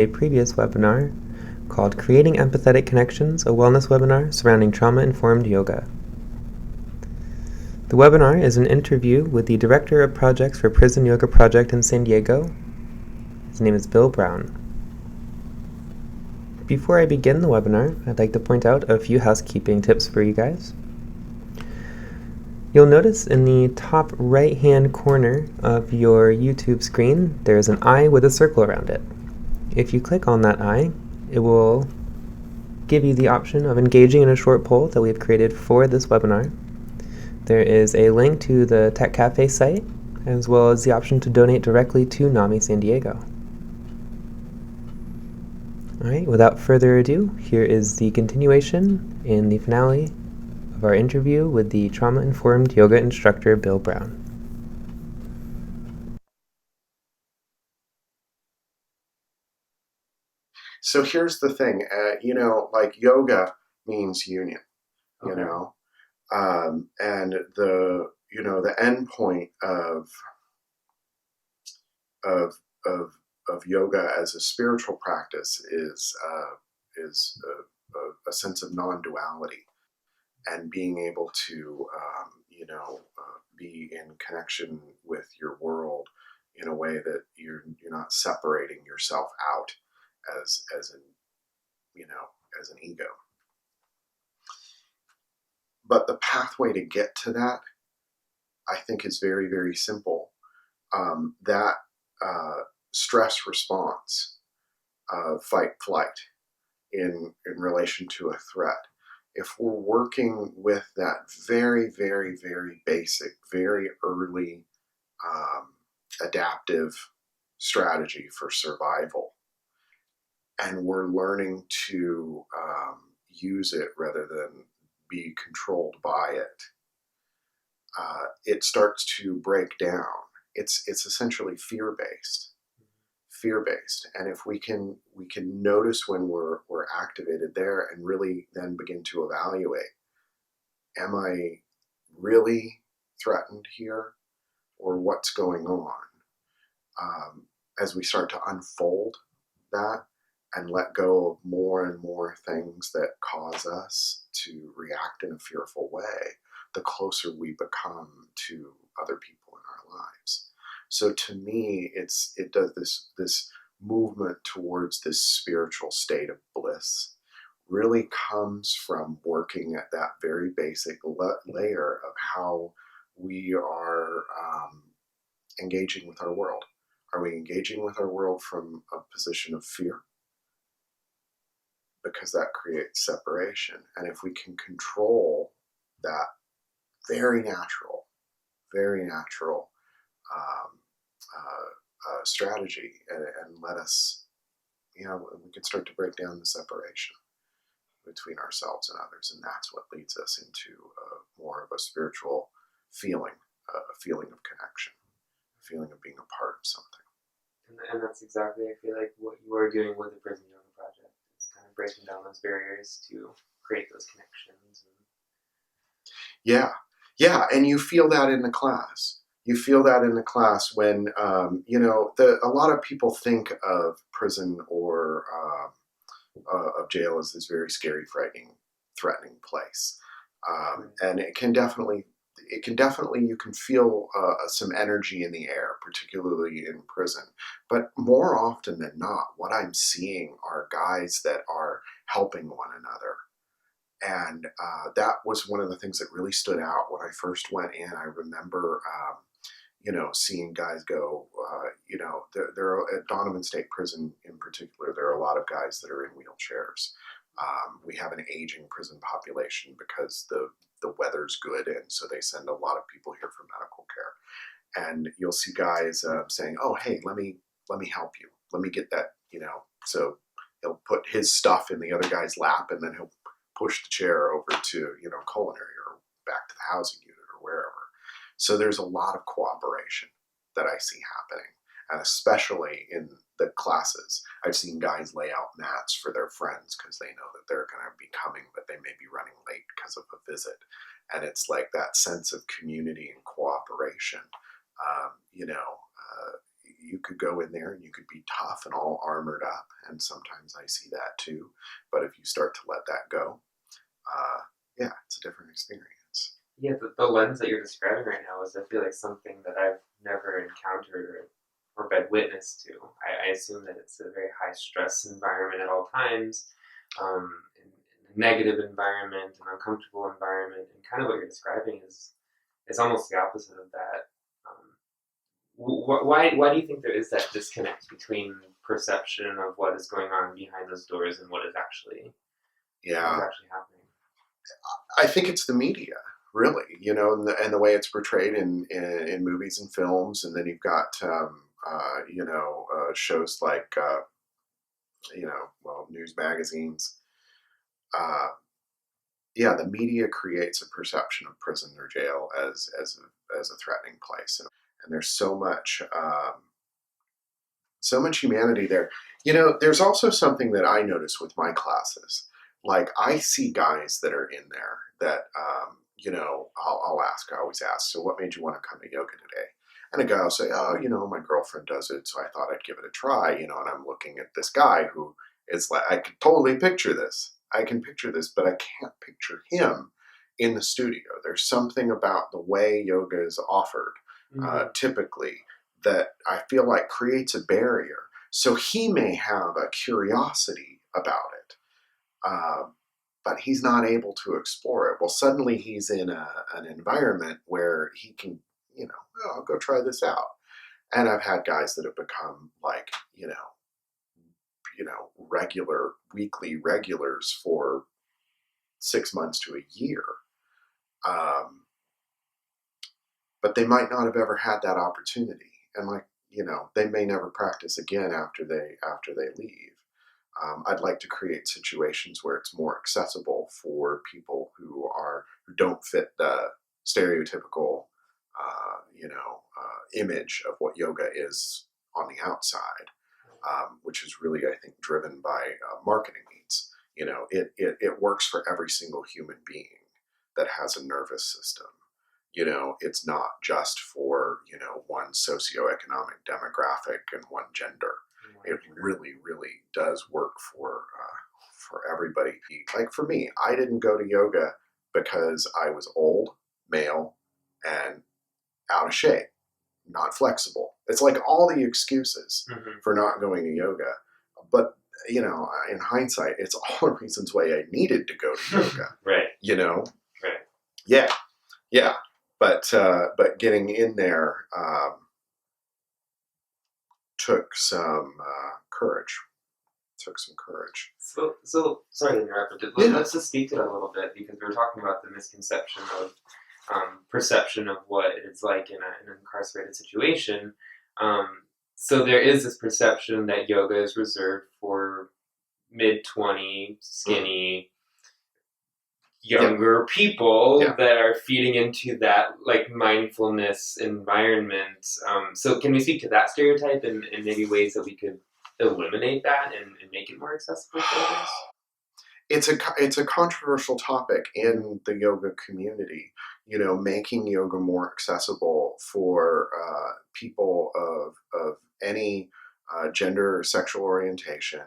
a previous webinar called Creating Empathetic Connections, a wellness webinar surrounding trauma-informed yoga. The webinar is an interview with the Director of Projects for Prison Yoga Project in San Diego. His name is Bill Brown. Before I begin the webinar, I'd like to point out a few housekeeping tips for you guys. You'll notice in the top right-hand corner of your YouTube screen, there's an eye with a circle around it. If you click on that eye, it will give you the option of engaging in a short poll that we've created for this webinar. There is a link to the Tech Cafe site, as well as the option to donate directly to NAMI San Diego. Alright, without further ado, here is the continuation and the finale of our interview with the trauma-informed yoga instructor, Bill Brown. So here's the thing, like yoga means union, Okay. and the end point of of of yoga as a spiritual practice is a sense of non-duality and being able to be in connection with your world in a way that you're not separating yourself out as an as an ego. But the pathway to get to that, I think, is very, very simple. That stress response of fight flight in relation to a threat, if we're working with that very, very, very basic, very early adaptive strategy for survival, and we're learning to use it rather than be controlled by it, it starts to break down. It's essentially fear-based, and if we can notice when we're activated there and really then begin to evaluate, am I really threatened here, or what's going on? As we start to unfold that and let go of more and more things that cause us to react in a fearful way, the closer we become to other people in our lives. So to me, it does this movement towards this spiritual state of bliss really comes from working at that very basic layer of how we are engaging with our world. Are we engaging with our world from a position of fear? Because that creates separation. And if we can control that very natural strategy and let us, we can start to break down the separation between ourselves and others. And that's what leads us into more of a spiritual feeling, a feeling of connection, a feeling of being a part of something. And that's exactly, I feel like, what you are doing with the Prison Yoga Project. It's kind of breaking down those barriers to create those connections. Yeah, and you feel that in the class. You feel that in the class when, a lot of people think of prison or of jail as this very scary, frightening, threatening place. And it can definitely, you can feel some energy in the air, particularly in prison. But more often than not, what I'm seeing are guys that are helping one another. And that was one of the things that really stood out when I first went in. I remember, seeing guys go, there are, at Donovan State Prison in particular, there are a lot of guys that are in wheelchairs. We have an aging prison population because the weather's good, and so they send a lot of people here for medical care. And you'll see guys saying, "Oh, hey, let me help you. Let me get that." So he'll put his stuff in the other guy's lap, and then he'll push the chair over to culinary or back to the housing unit or wherever. So there's a lot of cooperation that I see happening, and especially in the classes, I've seen guys lay out mats for their friends because they know that they're going to be coming, but they may be running late because of a visit. And it's like that sense of community and cooperation. you could go in there and you could be tough and all armored up, and sometimes I see that too. But if you start to let that go, uh, yeah, it's a different experience. Yeah, the lens that you're describing right now is, I feel like, something that I've never encountered or been witness to. I assume that it's a very high stress environment at all times, in a negative environment, an uncomfortable environment, and kind of what you're describing is almost the opposite of that. Why do you think there is that disconnect between perception of what is going on behind those doors and what is Yeah, actually happening? I think it's the media, really, and the way it's portrayed in movies and films, and then you've got shows like well, news magazines. Uh, yeah, the media creates a perception of prison or jail as a threatening place, and there's so much humanity there. There's also something that I notice with my classes. Like, I see guys that are in there that, I'll ask, I always ask, so what made you want to come to yoga today? And a guy will say, oh, my girlfriend does it, so I thought I'd give it a try, and I'm looking at this guy who is like, I can totally picture this. I can picture this, but I can't picture him in the studio. There's something about the way yoga is offered, typically, that I feel like creates a barrier. So he may have a curiosity about it, uh, but he's not able to explore it. Well, suddenly he's in an environment where he can, oh, I'll go try this out. And I've had guys that have become like, regular weekly regulars for 6 months to a year. Um, but they might not have ever had that opportunity, and like, they may never practice again after they leave. I'd like to create situations where it's more accessible for people who don't fit the stereotypical image of what yoga is on the outside, which is really, I think, driven by marketing needs. It works for every single human being that has a nervous system. It's not just for, one socioeconomic demographic and one gender. It really, really does work for everybody. Like, for me, I didn't go to yoga because I was old, male, and out of shape, not flexible. It's like all the excuses for not going to yoga. But, in hindsight, it's all the reasons why I needed to go to yoga. Right. Right. Yeah. Yeah. But getting in there took some courage. Took some courage. So sorry to interrupt, but Yeah. let's just speak to that a little bit, because we were talking about the misconception of perception of what it's like in an incarcerated situation. So there is this perception that yoga is reserved for mid-20, skinny, younger people that are feeding into that, like, mindfulness environment. So can we speak to that stereotype and maybe ways that we could eliminate that and make it more accessible for others? It's a controversial topic in the yoga community. Making yoga more accessible for people of any gender or sexual orientation,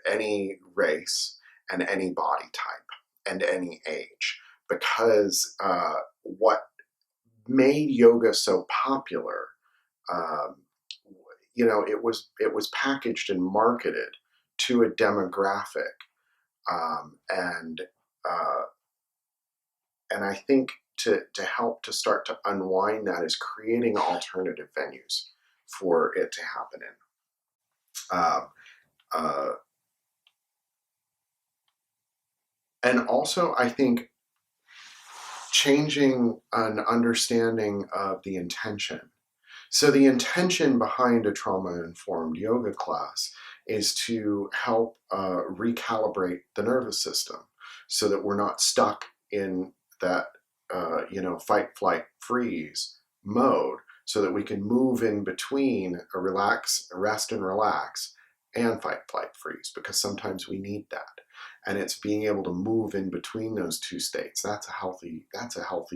any race, and any body type, and any age. Because what made yoga so popular, um, it was packaged and marketed to a demographic, and I think to help to start to unwind that is creating alternative venues for it to happen in. Uh, and also, I think changing an understanding of the intention. So the intention behind a trauma-informed yoga class is to help recalibrate the nervous system so that we're not stuck in that, fight, flight, freeze mode, so that we can move in between a rest and relax, and fight, flight, freeze, because sometimes we need that. And it's being able to move in between those two states. That's a healthy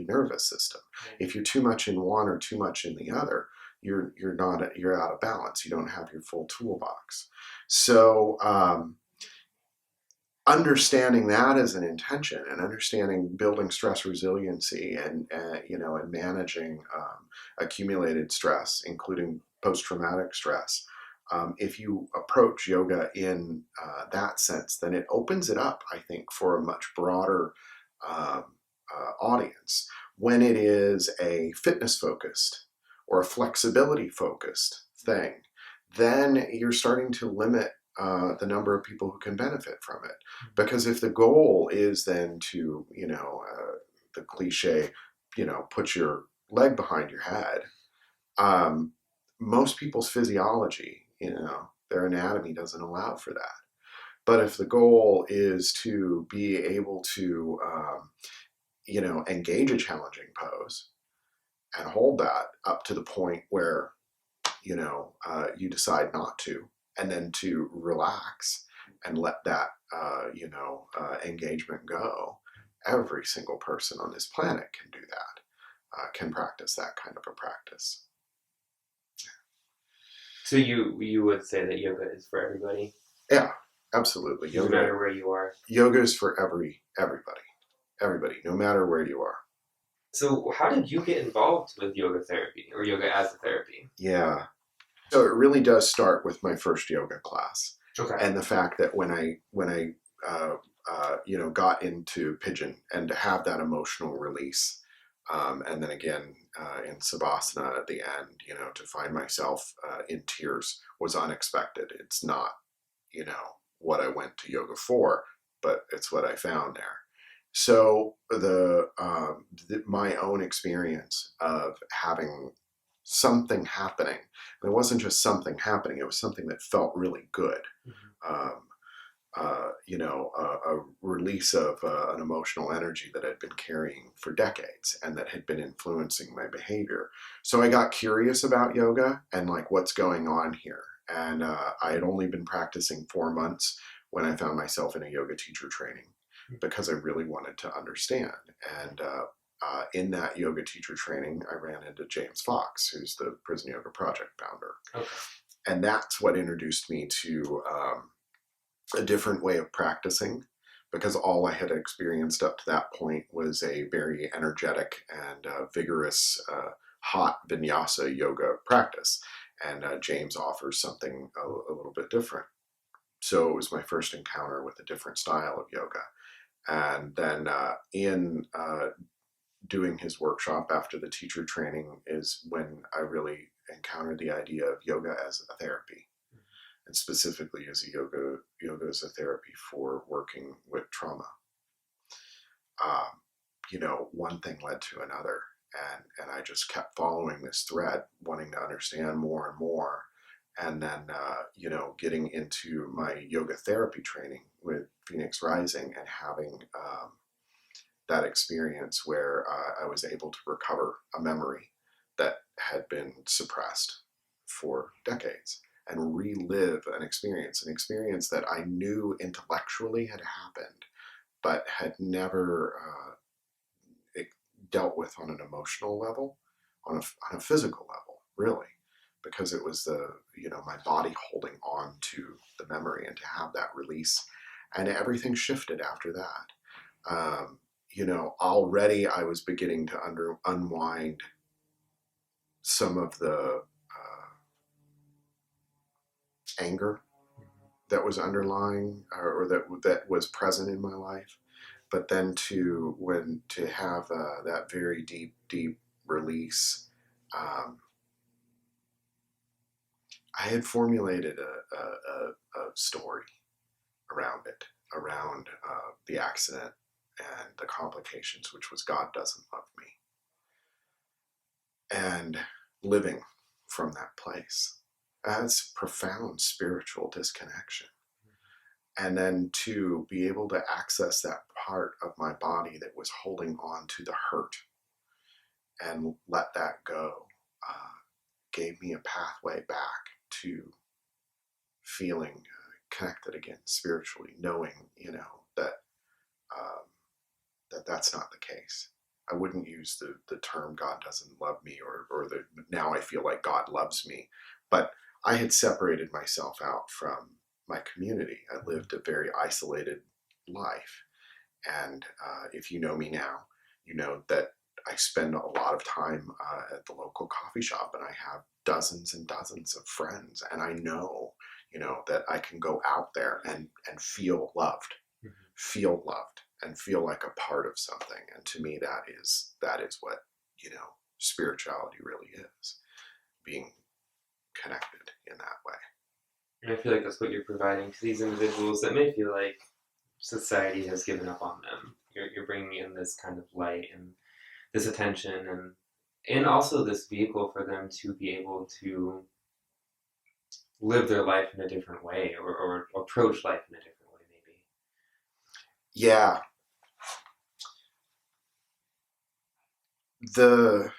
nervous system. If you're too much in one or too much in the other, you're out of balance. You don't have your full toolbox. So understanding that as an intention, and understanding building stress resiliency, and and managing accumulated stress, including post-traumatic stress. If you approach yoga in that sense, then it opens it up, I think, for a much broader um, audience. When it is a fitness focused or a flexibility focused thing, then you're starting to limit the number of people who can benefit from it. Because if the goal is then to, the cliche, put your leg behind your head, um, most people's physiology, their anatomy doesn't allow for that. But if the goal is to be able to, engage a challenging pose and hold that up to the point where, you decide not to, and then to relax and let that, engagement go, every single person on this planet can do that, can practice that kind of a practice. So you would say that yoga is for everybody? Yeah, absolutely. No matter where you are. Yoga is for everybody, no matter where you are. So how did you get involved with yoga therapy, or yoga as a therapy? Yeah. So it really does start with my first yoga class, Okay. and the fact that when I got into Pigeon, and to have that emotional release, and then again in Savasana at the end, to find myself in tears was unexpected. It's not, what I went to yoga for, but it's what I found there. So my own experience of having something happening, and it wasn't just something happening; it was something that felt really good. Mm-hmm. A release of an emotional energy that I'd been carrying for decades, and that had been influencing my behavior. So I got curious about yoga and like what's going on here. And I had only been practicing 4 months when I found myself in a yoga teacher training, because I really wanted to understand. And in that yoga teacher training, I ran into James Fox, who's the Prison Yoga Project founder. Okay. And that's what introduced me to a different way of practicing, because all I had experienced up to that point was a very energetic and vigorous, hot vinyasa yoga practice. And James offers something a little bit different. So it was my first encounter with a different style of yoga. And then in doing his workshop after the teacher training is when I really encountered the idea of yoga as a therapy, and specifically as yoga as a therapy for working with trauma. One thing led to another, and I just kept following this thread, wanting to understand more and more. And then, getting into my yoga therapy training with Phoenix Rising, and having that experience where I was able to recover a memory that had been suppressed for decades, and relive an experience that I knew intellectually had happened, but had never dealt with on an emotional level, on a physical level, really, because it was my body holding on to the memory, and to have that release, and everything shifted after that. Already I was beginning to unwind some of the anger that was underlying, or that was present in my life. But then to have that very deep release, I had formulated a story around it, around the accident and the complications, which was God doesn't love me, and living from that place. That's profound spiritual disconnection. And then to be able to access that part of my body that was holding on to the hurt, and let that go, gave me a pathway back to feeling connected again spiritually, knowing, that that's not the case. I wouldn't use the term God doesn't love me, or the now I feel like God loves me. But I had separated myself out from my community. I lived a very isolated life. And if you know me now, you know that I spend a lot of time at the local coffee shop, and I have dozens and dozens of friends. And I know, that I can go out there and feel loved, and feel like a part of something. And to me, that is what, spirituality really is, being connected in that way. And I feel like that's what you're providing to these individuals that may feel like society has given up on them. You're bringing in this kind of light and this attention, and also this vehicle for them to be able to live their life in a different way, or approach life in a different way, maybe. Yeah. The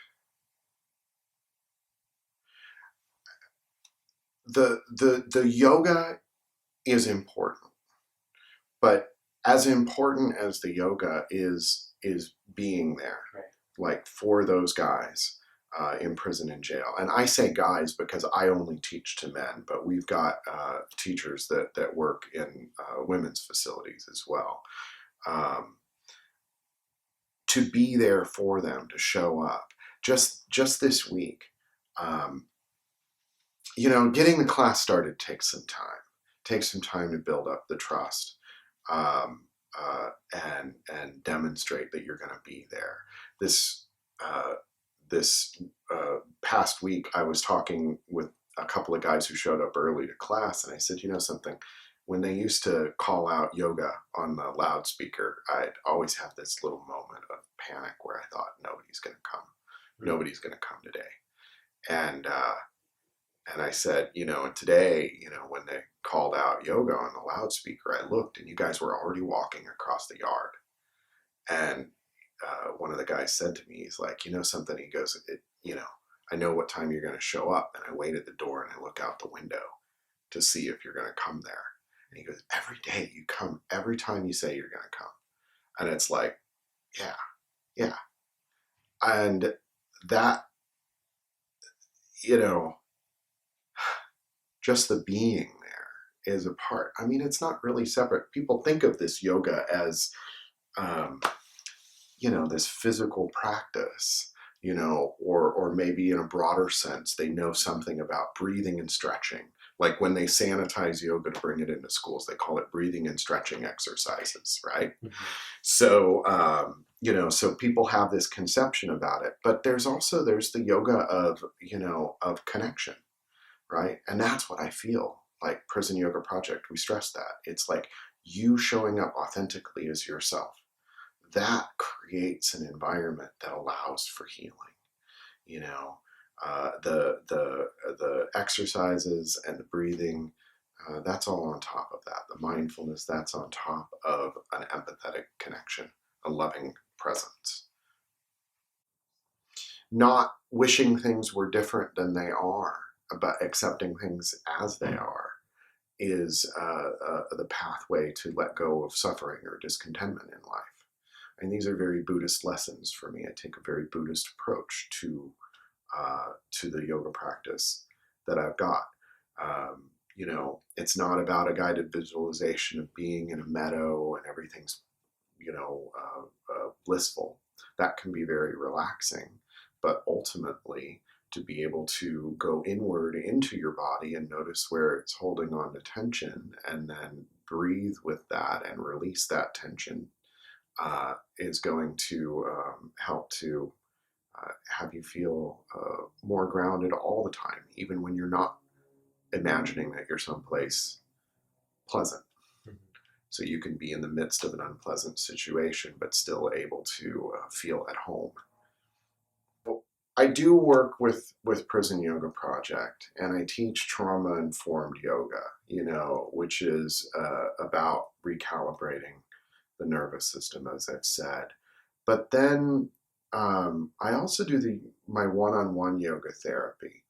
the yoga is important, but as important as the yoga is being there, Right. like for those guys in prison and jail. And I say guys because I only teach to men, but we've got teachers that work in women's facilities as well. To be there for them, to show up. Just this week, um, getting the class started takes some time. Takes some time to build up the trust, um, and demonstrate that you're going to be there. This uh, this past week, I was talking with a couple of guys who showed up early to class, and I said, something. When they used to call out yoga on the loudspeaker, I'd always have this little moment of panic where I thought, nobody's going to come. Nobody's going to come today. And I said, and today, when they called out yoga on the loudspeaker, I looked and you guys were already walking across the yard. And one of the guys said to me, he's like, something? He goes, I know what time you're going to show up. And I wait at the door and I look out the window to see if you're going to come there. And he goes, every day you come, every time you say you're going to come. And it's like, yeah. And that, just the being there is a part. I mean, it's not really separate. People think of this yoga as, this physical practice, or maybe in a broader sense, they know something about breathing and stretching. Like when they sanitize yoga to bring it into schools, they call it breathing and stretching exercises, right? Mm-hmm. So, so people have this conception about it, but there's the yoga of connection, right? And that's what I feel like Prison Yoga Project. We stress that. It's like you showing up authentically as yourself. That creates an environment that allows for healing. The exercises and the breathing, that's all on top of that. The mindfulness, that's on top of an empathetic connection, a loving presence. Not wishing things were different than they are, but accepting things as they are is the pathway to let go of suffering or discontentment in life. And these are very Buddhist lessons for me. I take a very Buddhist approach to the yoga practice that I've got. It's not about a guided visualization of being in a meadow and everything's, blissful. That can be very relaxing, but ultimately to be able to go inward into your body and notice where it's holding on to tension, and then breathe with that and release that tension, is going to help to have you feel more grounded all the time, even when you're not imagining that you're someplace pleasant. Mm-hmm. So you can be in the midst of an unpleasant situation, but still able to feel at home. I do work with Prison Yoga Project, and I teach trauma-informed yoga, which is about recalibrating the nervous system, as I've said. But then I also do my one-on-one yoga therapy,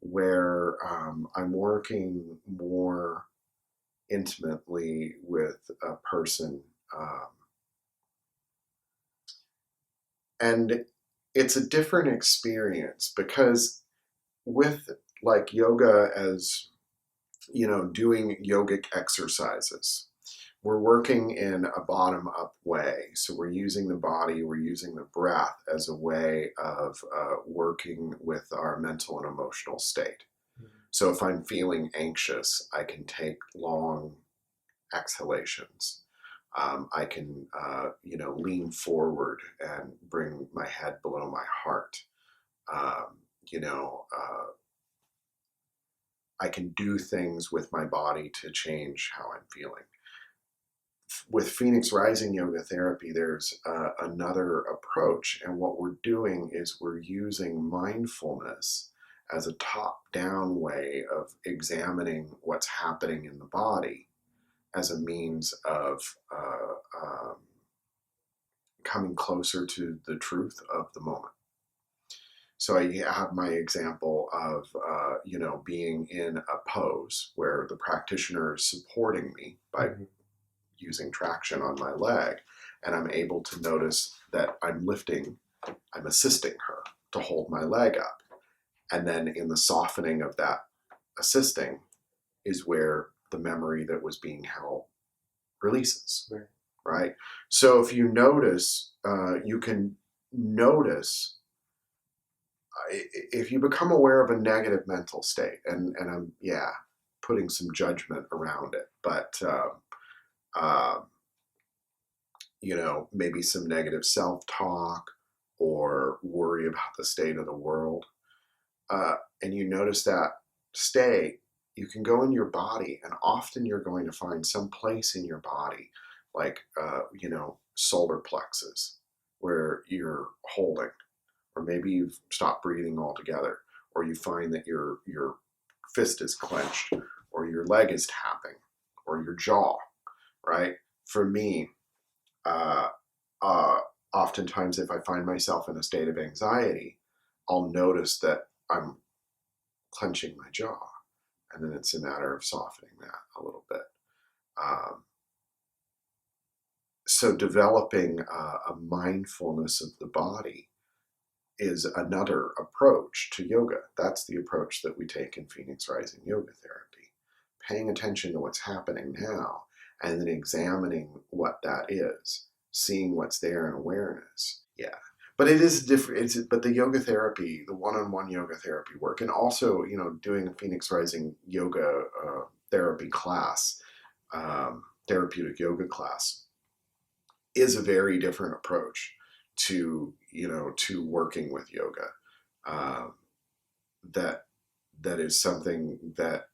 where I'm working more intimately with a person, And it's a different experience because with like yoga as, doing yogic exercises, we're working in a bottom up way. So we're using the body, we're using the breath as a way of working with our mental and emotional state. So if I'm feeling anxious, I can take long exhalations. I can, lean forward and bring my head below my heart. Um, you know, uh, I can do things with my body to change how I'm feeling. With Phoenix Rising Yoga Therapy, there's another approach. And what we're doing is we're using mindfulness as a top down way of examining what's happening in the body as a means of coming closer to the truth of the moment. So I have my example of, being in a pose where the practitioner is supporting me by using traction on my leg, and I'm able to notice that I'm assisting her to hold my leg up. And then in the softening of that assisting is where the memory that was being held releases, right? So if you notice, you can notice if you become aware of a negative mental state, and I'm putting some judgment around it, but uh, maybe some negative self-talk or worry about the state of the world, and you notice that state, you can go in your body, and often you're going to find some place in your body, like solar plexus, where you're holding, or maybe you've stopped breathing altogether, or you find that your fist is clenched, or your leg is tapping, or your jaw, right? For me, uh, uh, oftentimes if I find myself in a state of anxiety, I'll notice that I'm clenching my jaw, and then it's a matter of softening that a little bit. Um, so developing a mindfulness of the body is another approach to yoga. That's the approach that we take in Phoenix Rising Yoga Therapy. Paying attention to what's happening now and then examining what that is, seeing what's there in awareness. Yeah. But it is different. But the yoga therapy, the one-on-one yoga therapy work, and also, doing a Phoenix Rising yoga therapy class, therapeutic yoga class, is a very different approach to working with yoga. Um, that that is something that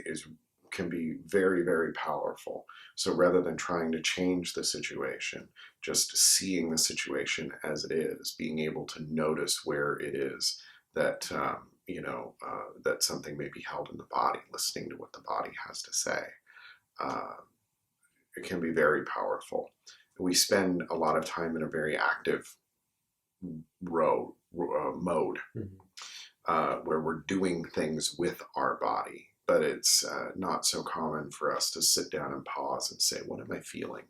is can be very, very powerful. So rather than trying to change the situation, just seeing the situation as it is, being able to notice where it is that that something may be held in the body, listening to what the body has to say. Uh, it can be very powerful. We spend a lot of time in a very active mode, where we're doing things with our body. But it's not so common for us to sit down and pause and say, what am I feeling?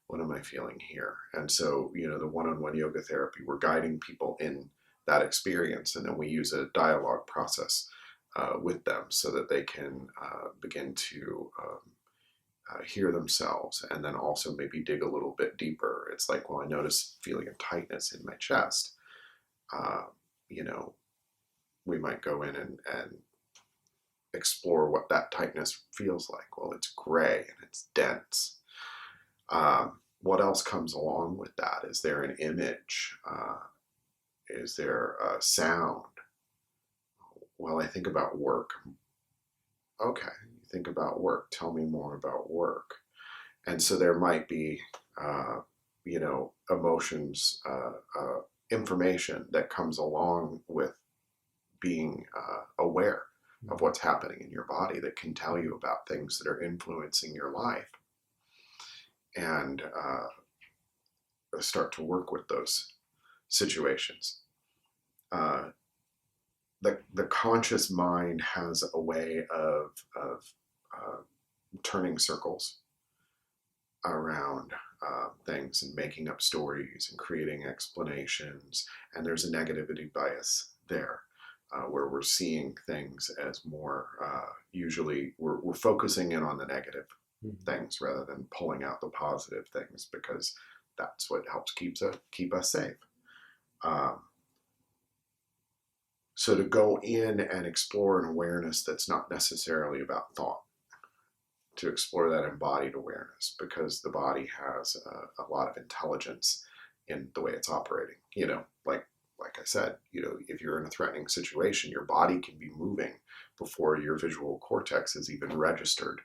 What am I feeling here? And so, the one-on-one yoga therapy, we're guiding people in that experience. And then we use a dialogue process with them so that they can begin to hear themselves, and then also maybe dig a little bit deeper. It's like, well, I notice feeling of tightness in my chest. Uh, you know, we might go in and explore what that tightness feels like. Well, it's gray and it's dense. What else comes along with that? Is there an image? Is there a sound? Well, I think about work. Okay, you think about work. Tell me more about work. And so there might be, emotions, information that comes along with being aware of what's happening in your body that can tell you about things that are influencing your life, and start to work with those situations. Uh, the conscious mind has a way of turning circles around things and making up stories and creating explanations. And there's a negativity bias there. Where we're seeing things as more, usually we're focusing in on the negative things rather than pulling out the positive things, because that's what helps keep us safe. Um, so to go in and explore an awareness that's not necessarily about thought, to explore that embodied awareness, because the body has a lot of intelligence in the way it's operating. Like I said, if you're in a threatening situation, your body can be moving before your visual cortex is even registered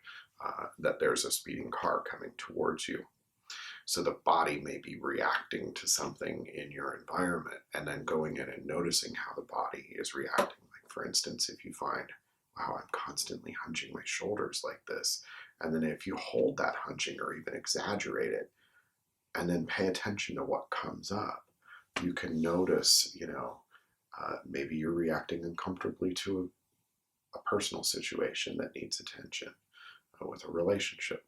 that there's a speeding car coming towards you. So the body may be reacting to something in your environment and then going in and noticing how the body is reacting. Like, for instance, if you find, wow, I'm constantly hunching my shoulders like this. And then if you hold that hunching or even exaggerate it, and then pay attention to what comes up, you can notice, maybe you're reacting uncomfortably to a personal situation that needs attention with a relationship.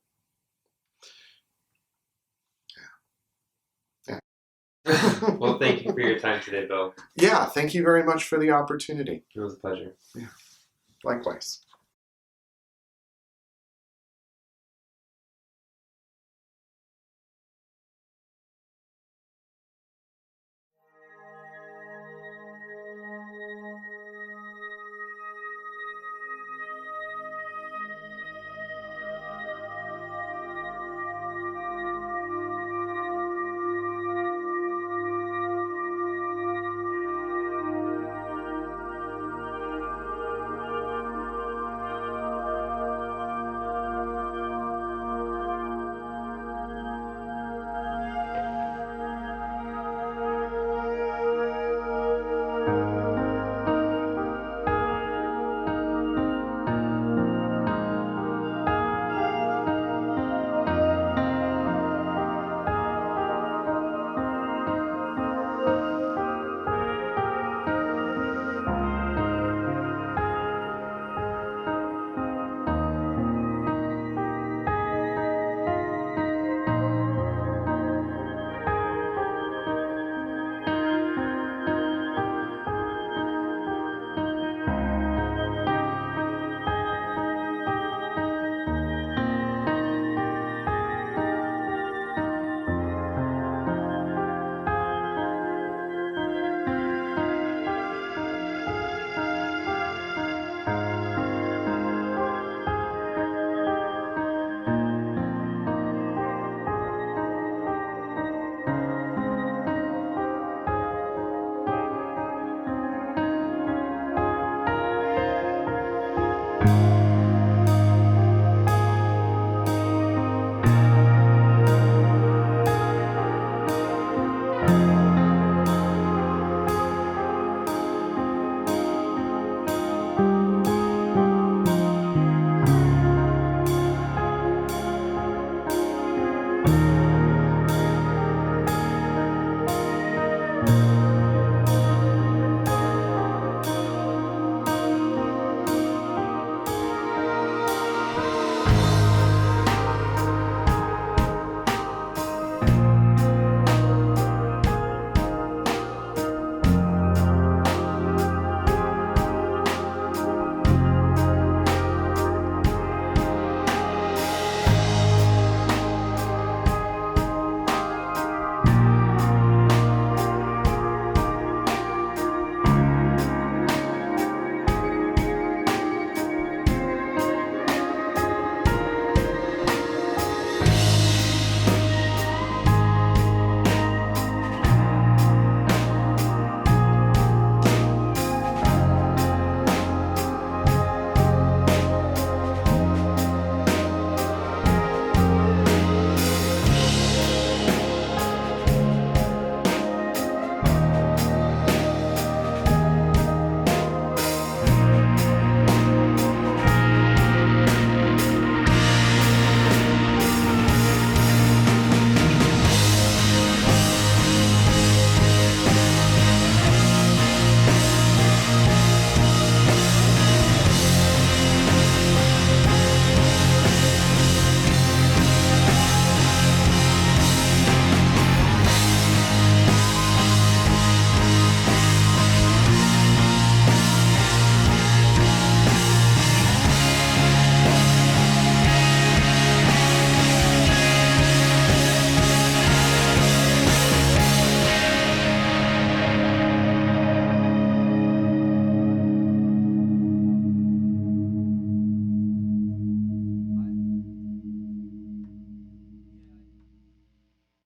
Yeah. Well, thank you for your time today, Bill. Yeah, thank you very much for the opportunity. It was a pleasure. Yeah, likewise.